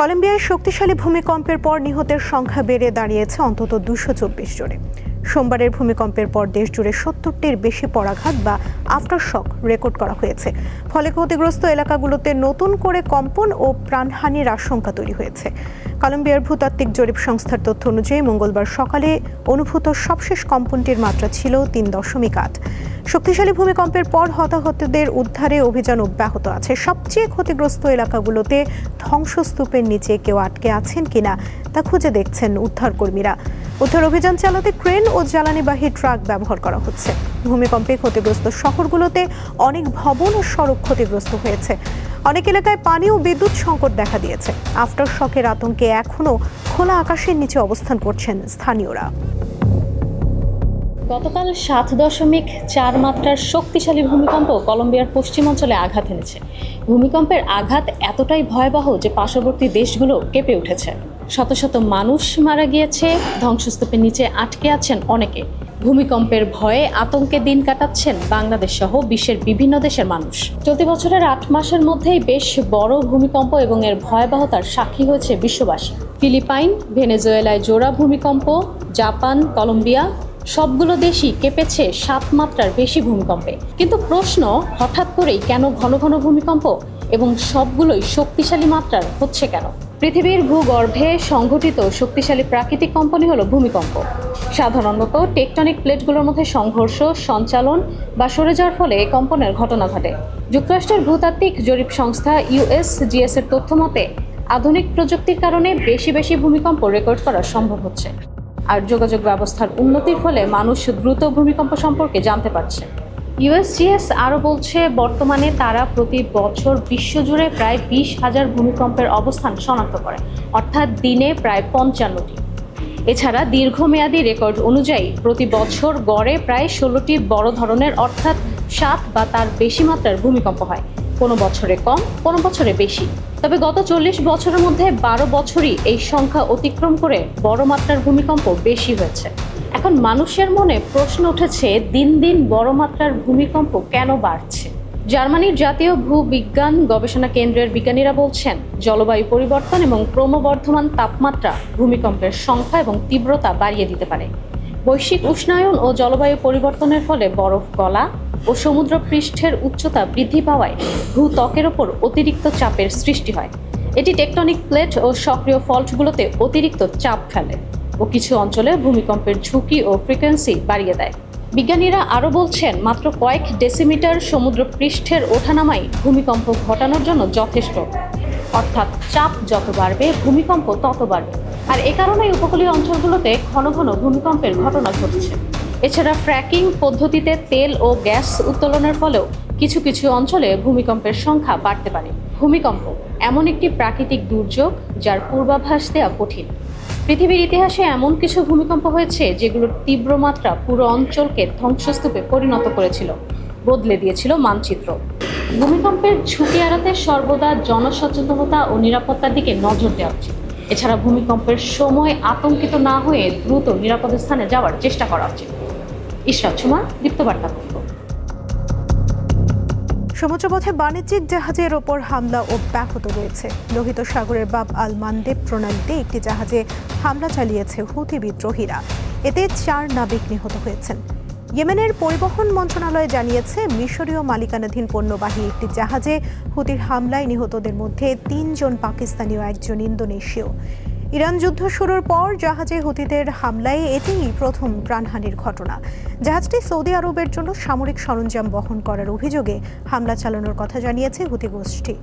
কলম্বিয়ায় শক্তিশালী ভূমিকম্পের পর নিহতের সংখ্যা বেড়ে দাঁড়িয়েছে অন্তত 224 জনে। সোমবারের ভূমিকম্পের পর দেশজুড়ে 70টির বেশি পরাঘাত বা আফটারশক রেকর্ড করা হয়েছে। ফলে ক্ষতিগ্রস্ত এলাকাগুলোতে নতুন করে কম্পন ও প্রাণহানির আশঙ্কা তৈরি হয়েছে। কলম্বিয়ার ভূতাত্ত্বিক জরিপ সংস্থার তথ্য অনুযায়ী মঙ্গলবার সকালে অনুভূত সবশেষ কম্পনটির মাত্রা ছিল 3.8। শক্তিশালী ভূমিকম্পের পর হতাহতদের উদ্ধারে অভিযান অব্যাহত আছে। সবচেয়ে ক্ষতিগ্রস্ত এলাকাগুলোতে ধ্বংসস্তূপের নিচে কেউ আটকে আছেন কিনা তা খুঁজে দেখছেন উদ্ধারকর্মীরা। উদ্ধার অভিযান চালাতে ক্রেন ও জ্বালানিবাহী ট্রাক ব্যবহার করা হচ্ছে। ভূমিকম্পে ক্ষতিগ্রস্ত শহরগুলোতে অনেক ভবন ও সড়ক ক্ষতিগ্রস্ত হয়েছে। অনেক এলাকায় পানি ও বিদ্যুৎ সংকট দেখা দিয়েছে। আফটার শকের আতঙ্কে এখনও খোলা আকাশের নিচে অবস্থান করছেন স্থানীয়রা। গতকাল 7.4 মাত্রার শক্তিশালী ভূমিকম্প কলম্বিয়ার পশ্চিমাঞ্চলে আঘাত এনেছে। ভূমিকম্পের আঘাত এতটাই ভয়াবহ যে পার্শ্ববর্তী দেশগুলো কেঁপে উঠেছে। শত শত মানুষ মারা গিয়েছে, ধ্বংসস্তূপের নিচে আটকে আছেন অনেকে। ভূমিকম্পের ভয়ে আতঙ্কে দিন কাটাচ্ছেন বাংলাদেশ সহ বিশ্বের বিভিন্ন দেশের মানুষ। চলতি বছরের 8 মাসের মধ্যেই বেশ বড় ভূমিকম্প এবং এর ভয়াবহতার সাক্ষী হয়েছে বিশ্ববাসী। ফিলিপাইন, ভেনেজুয়েলায় জোড়া ভূমিকম্প, জাপান, কলম্বিয়া সবগুলো দেশই কেঁপেছে 7 মাত্রার বেশি ভূমিকম্পে। কিন্তু প্রশ্ন, হঠাৎ করেই কেন ঘন ঘন ভূমিকম্প এবং সবগুলোই শক্তিশালী মাত্রার হচ্ছে কেন? পৃথিবীর ভূগর্ভে সংঘটিত শক্তিশালী প্রাকৃতিক কম্পনই হলো ভূমিকম্প। সাধারণত টেকটনিক প্লেটগুলোর মধ্যে সংঘর্ষ, সঞ্চালন বা সরে যাওয়ার ফলে এই কম্পনের ঘটনা ঘটে। যুক্তরাষ্ট্রের ভূতাত্ত্বিক জরিপ সংস্থা USGS এর তথ্য মতে আধুনিক প্রযুক্তির কারণে বেশি ভূমিকম্প রেকর্ড করা সম্ভব হচ্ছে। আর যোগাযোগ ব্যবস্থার উন্নতির ফলে মানুষ দ্রুত ভূমিকম্প সম্পর্কে জানতে পারছে। USGS আরও বলছে, বর্তমানে তারা প্রতি বছর বিশ্বজুড়ে প্রায় 20,000 ভূমিকম্পের অবস্থান শনাক্ত করে, অর্থাৎ দিনে প্রায় 55টি। এছাড়া দীর্ঘমেয়াদী রেকর্ড অনুযায়ী প্রতি বছর গড়ে প্রায় 16টি বড় ধরনের অর্থাৎ 7 বা তার বেশি মাত্রার ভূমিকম্প হয়। কোনো বছরে কম, কোনো বছরে বেশি। তবে গত 40 বছরের মধ্যে 12 বছরই এই সংখ্যা অতিক্রম করে বড় মাত্রার ভূমিকম্প বেশি হয়েছে। এখন মানুষের মনে প্রশ্ন উঠেছে, দিন দিন বড় মাত্রার ভূমিকম্প কেন বাড়ছে? জার্মানির জাতীয় ভূবিজ্ঞান গবেষণা কেন্দ্রের বিজ্ঞানীরা বলছেন, জলবায়ু পরিবর্তন এবং ক্রমবর্ধমান তাপমাত্রা ভূমিকম্পের সংখ্যা এবং তীব্রতা বাড়িয়ে দিতে পারে। বৈশ্বিক উষ্ণায়ন ও জলবায়ু পরিবর্তনের ফলে বরফ গলা ও সমুদ্র পৃষ্ঠের উচ্চতা বৃদ্ধি পাওয়ায় ভূত্বকের ওপর অতিরিক্ত চাপের সৃষ্টি হয়। এটি টেকটনিক প্লেট ও সক্রিয় ফল্টগুলোতে অতিরিক্ত চাপ ফেলে ও কিছু অঞ্চলে ভূমিকম্পের ঝুঁকি ও ফ্রিকোয়েন্সি বাড়িয়ে দেয়। বিজ্ঞানীরা আরও বলছেন, মাত্র কয়েক ডেসিমিটার সমুদ্র পৃষ্ঠের ওঠানামাই ভূমিকম্প ঘটানোর জন্য যথেষ্ট। অর্থাৎ চাপ যত বাড়বে, ভূমিকম্প তত বাড়বে। আর এ কারণেই উপকূলীয় অঞ্চলগুলোতে ঘন ঘন ভূমিকম্পের ঘটনা ঘটছে। এছাড়া ফ্র্যাকিং পদ্ধতিতে তেল ও গ্যাস উত্তোলনের ফলেও কিছু কিছু অঞ্চলে ভূমিকম্পের সংখ্যা বাড়তে পারে। ভূমিকম্প এমন একটি প্রাকৃতিক দুর্যোগ যার পূর্বাভাস দেওয়া কঠিন। পৃথিবীর ইতিহাসে এমন কিছু ভূমিকম্প হয়েছে যেগুলোর তীব্র মাত্রা পুরো অঞ্চলকে ধ্বংসস্তূপে পরিণত করেছিল, বদলে দিয়েছিল মানচিত্র। ভূমিকম্পের ঝুঁকি এড়াতে সর্বদা জনসচেতনতা ও নিরাপত্তার দিকে নজর দেওয়া উচিত। এছাড়া ভূমিকম্পের সময় আতঙ্কিত না হয়ে দ্রুত নিরাপদ স্থানে যাওয়ার চেষ্টা করা উচিত। ইশরাত সুমা, দীপ্তবার্তা। সমুদ্রপথে বাণিজ্যিক জাহাজের ওপর হামলা অব্যাহত রয়েছে। লোহিত সাগরের বাব আল মানদেব প্রণালীতে একটি জাহাজে হামলা চালিয়েছে হুথি বিদ্রোহীরা। এতে 4 নাবিক নিহত হয়েছেন। ইয়েমেনের পরিবহন মন্ত্রণালয় জানিয়েছে, মিশরীয় মালিকানাধীন পণ্যবাহী একটি জাহাজে হুতির হামলায় নিহতদের মধ্যে 3 জন পাকিস্তানি ও 1 জন ইন্দোনেশীয়। ইরান যুদ্ধ শুরুর পর জাহাজে হুতিদের হামলায় এটিই প্রথম প্রাণহানির ঘটনা। জাহাজটি সৌদি আরবের জন্য সামরিক সরঞ্জাম বহন করার অভিযোগে হামলা চালানোর কথা জানিয়েছে হুতি গোষ্ঠী।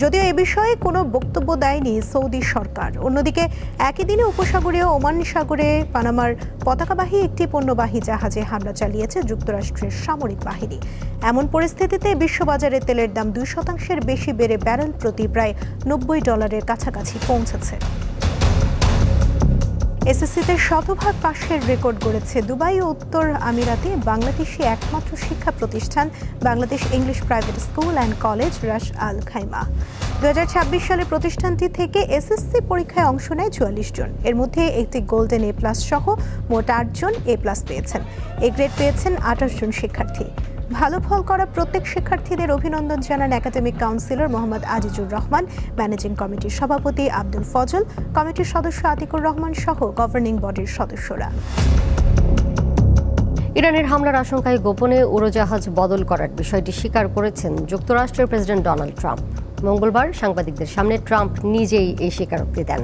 যদিও এ বিষয়ে কোনো বক্তব্য দেয়নি সৌদি সরকার। অন্যদিকে একই দিনে উপসাগরীয় ওমান সাগরে পানামার পতাকাবাহী একটি পণ্যবাহী জাহাজে হামলা চালিয়েছে যুক্তরাষ্ট্রের সামরিক বাহিনী। এমন পরিস্থিতিতে বিশ্ববাজারে তেলের দাম 2% বেশি বেড়ে ব্যারেল প্রতি প্রায় $90 কাছাকাছি পৌঁছেছে। এসএসসিতে শতভাগ পাশের রেকর্ড গড়েছে দুবাই ও উত্তর আমিরাতে বাংলাদেশি একমাত্র শিক্ষা প্রতিষ্ঠান Bangladesh English private school and college Ras Al Khaimah. 2026 সালে প্রতিষ্ঠানটি থেকে এসএসসি পরীক্ষায় অংশ নেয় 44 জন। এর মধ্যে একটি গোল্ডেন A+ সহ মোট 8 জন A+ পেয়েছেন। এ গ্রেড পেয়েছেন 28 জন শিক্ষার্থী। ভালো ফল করা প্রত্যেক শিক্ষার্থীদের অভিনন্দন জানান academic councillor Mohammad Azizur Rahman, managing কমিটির সভাপতি আব্দুল ফজল, কমিটির সদস্য আতিকুর রহমান সহ গভর্নিং বডির সদস্যরা। ইরানের হামলার আশঙ্কায় গোপনে উড়োজাহাজ বদল করার বিষয়টি স্বীকার করেছেন যুক্তরাষ্ট্রের প্রেসিডেন্ট ডোনাল্ড ট্রাম্প। মঙ্গলবার সাংবাদিকদের সামনে ট্রাম্প নিজেই এই স্বীকারোক্তি দেন।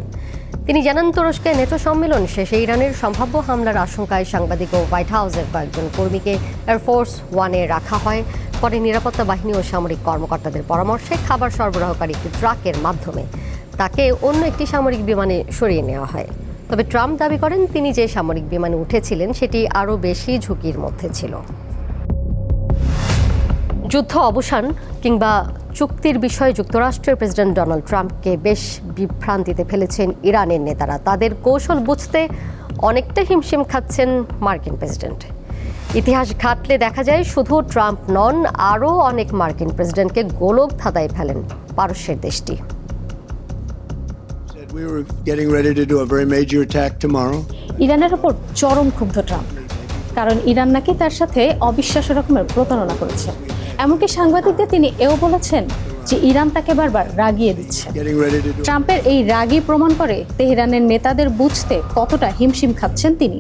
তিনি জানান, তুরস্কে নেটো সম্মেলন শেষে ইরানের সম্ভাব্য হামলার আশঙ্কায় সাংবাদিক ও হোয়াইট হাউসের কয়েকজন কর্মীকে এয়ারফোর্স ওয়ানে রাখা হয়। পরে নিরাপত্তা বাহিনী ও সামরিক কর্মকর্তাদের পরামর্শে খাবার সরবরাহকারী একটি ট্রাকের মাধ্যমে তাকে অন্য একটি সামরিক বিমানে সরিয়ে নেওয়া হয়। তবে ট্রাম্প দাবি করেন, তিনি যে সামরিক বিমানে উঠেছিলেন সেটি আরও বেশি ঝুঁকির মধ্যে ছিল। যুদ্ধ অবসান কিংবা চুক্তির বিষয়ে যুক্তরাষ্ট্রের প্রেসিডেন্ট ডোনাল্ড ট্রাম্পকে বেশ বিভ্রান্তিতে ফেলেছেন ইরানের নেতারা। তাদের কৌশল বুঝতে অনেকটা হিমশিম খাচ্ছেন মার্কিন প্রেসিডেন্ট। ইতিহাস ঘাটলে দেখা যায় শুধু ট্রাম্প নন, আরও অনেক মার্কিন প্রেসিডেন্টকে গোলক ধাঁধায় ফেলেন পারস্যের দেশটি। We were getting ready to do a very major attack tomorrow. ইরানের ওপর চরম ক্ষুব্ধ ট্রাম্প, কারণ ইরান নাকি তার সাথে অবিশ্বাস্য রকমের প্রতারণা করেছে। এমনকি সাংবাদিকদের তিনি এও বলেছেন যে ইরান তাকে বারবার রাগিয়ে দিচ্ছে। Getting ready to do ট্রাম্পের এই রাগই প্রমাণ করে তেহরানের নেতাদের বুঝতে কতটা হিমশিম খাচ্ছেন তিনি।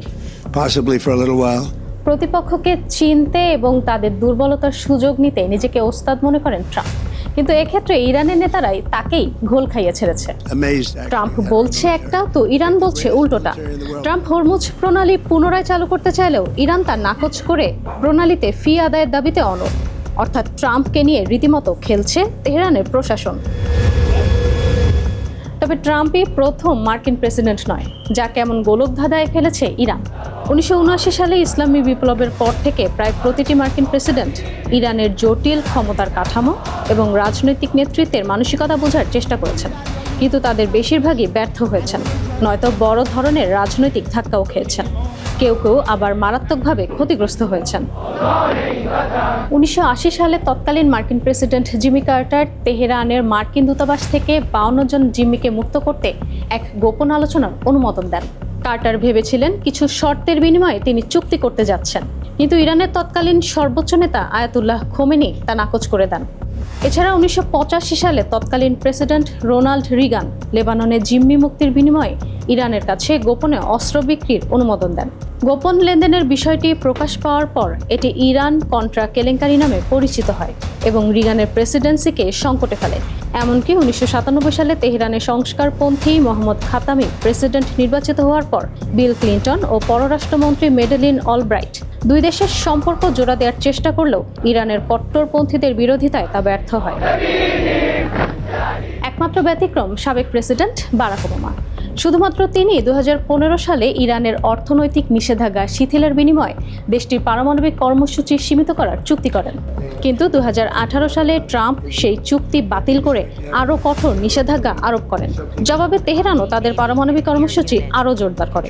possibly for a little while. প্রতিপক্ষকে চিনতে এবং তাদের দুর্বলতার সুযোগ নিতে নিজেকে ওস্তাদ মনে করেন ট্রাম্প, কিন্তু এক্ষেত্রে ইরানের নেতারাই তাকেই ঘোল খাইয়ে ছেড়েছে। Amazed. ট্রাম্প বলছে একটা তো ইরান বলছে উল্টোটা। ট্রাম্প হরমুজ প্রণালী পুনরায় চালু করতে চাইলেও ইরান তা নাকচ করে প্রণালীতে ফি আদায়ের দাবিতে অনড়। অর্থাৎ ট্রাম্পকে নিয়ে রীতিমতো খেলছে তেহরানের প্রশাসন। তবে ট্রাম্পই প্রথম মার্কিন প্রেসিডেন্ট নয় যাকে এমন গোলক ধাঁধায় ফেলেছে ইরান। 1979 সালে ইসলামী বিপ্লবের পর থেকে প্রায় প্রতিটি মার্কিন প্রেসিডেন্ট ইরানের জটিল ক্ষমতার কাঠামো এবং রাজনৈতিক নেতৃত্বের মানসিকতা বোঝার চেষ্টা করেছেন, কিন্তু তাদের বেশিরভাগই ব্যর্থ হয়েছেন, নয়তো বড় ধরনের রাজনৈতিক ধাক্কাও খেয়েছেন। কেউ কেউ আবার মারাত্মকভাবে ক্ষতিগ্রস্ত হয়েছেন। 1980 সালে তৎকালীন মার্কিন প্রেসিডেন্ট জিমি কার্টার তেহরানের মার্কিন দূতাবাস থেকে 52 জন জিম্মিকে মুক্ত করতে এক গোপন আলোচনার অনুমোদন দেন। কার্টার ভেবেছিলেন কিছু শর্তের বিনিময়ে তিনি চুক্তি করতে যাচ্ছেন, কিন্তু ইরানের তৎকালীন সর্বোচ্চ নেতা আয়াতুল্লাহ খোমেনি তা নাকচ করে দেন। এছাড়া 1985 সালে তৎকালীন প্রেসিডেন্ট রোনাল্ড রিগান লেবাননে জিম্মি মুক্তির বিনিময়ে ইরানের কাছে গোপনে অস্ত্র বিক্রির অনুমোদন দেন। গোপন লেনদেনের বিষয়টি প্রকাশ পাওয়ার পর এটি ইরান কন্ট্রা কেলেঙ্কারি নামে পরিচিত হয় এবং রিগানের প্রেসিডেন্সিকে সংকটে ফেলে। এমনকি 1997 সালে তেহরানের সংস্কারপন্থী মোহাম্মদ খাতামি প্রেসিডেন্ট নির্বাচিত হওয়ার পর বিল ক্লিন্টন ও পররাষ্ট্রমন্ত্রী মেডেলিন অলব্রাইট দুই দেশের সম্পর্ক জোড়া দেওয়ার চেষ্টা করলেও ইরানের কট্টরপন্থীদের বিরোধিতায় তা ব্যর্থ হয়। একমাত্র ব্যতিক্রম সাবেক প্রেসিডেন্ট বারাক ওবামা। শুধুমাত্র তিনি 2015 সালে ইরানের অর্থনৈতিক নিষেধাজ্ঞা শিথিলের বিনিময়ে দেশটির পারমাণবিক কর্মসূচি সীমিত করার চুক্তি করেন, কিন্তু 2018 সালে ট্রাম্প সেই চুক্তি বাতিল করে আরও কঠোর নিষেধাজ্ঞা আরোপ করেন। জবাবে তেহরানও তাদের পারমাণবিক কর্মসূচি আরও জোরদার করে।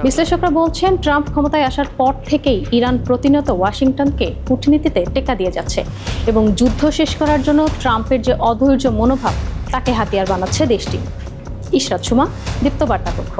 বিশ্লেষকরা বলছেন, ট্রাম্প ক্ষমতায় আসার পর থেকেই ইরান প্রতিনিয়ত ওয়াশিংটনকে কূটনীতিতে টেক্কা দিয়ে যাচ্ছে এবং যুদ্ধ শেষ করার জন্য ট্রাম্পের যে অধৈর্য মনোভাব তাকে হাতিয়ার বানাচ্ছে দেশটি। ইশরাত সুমা, দীপ্ত বার্তা কক্ষ।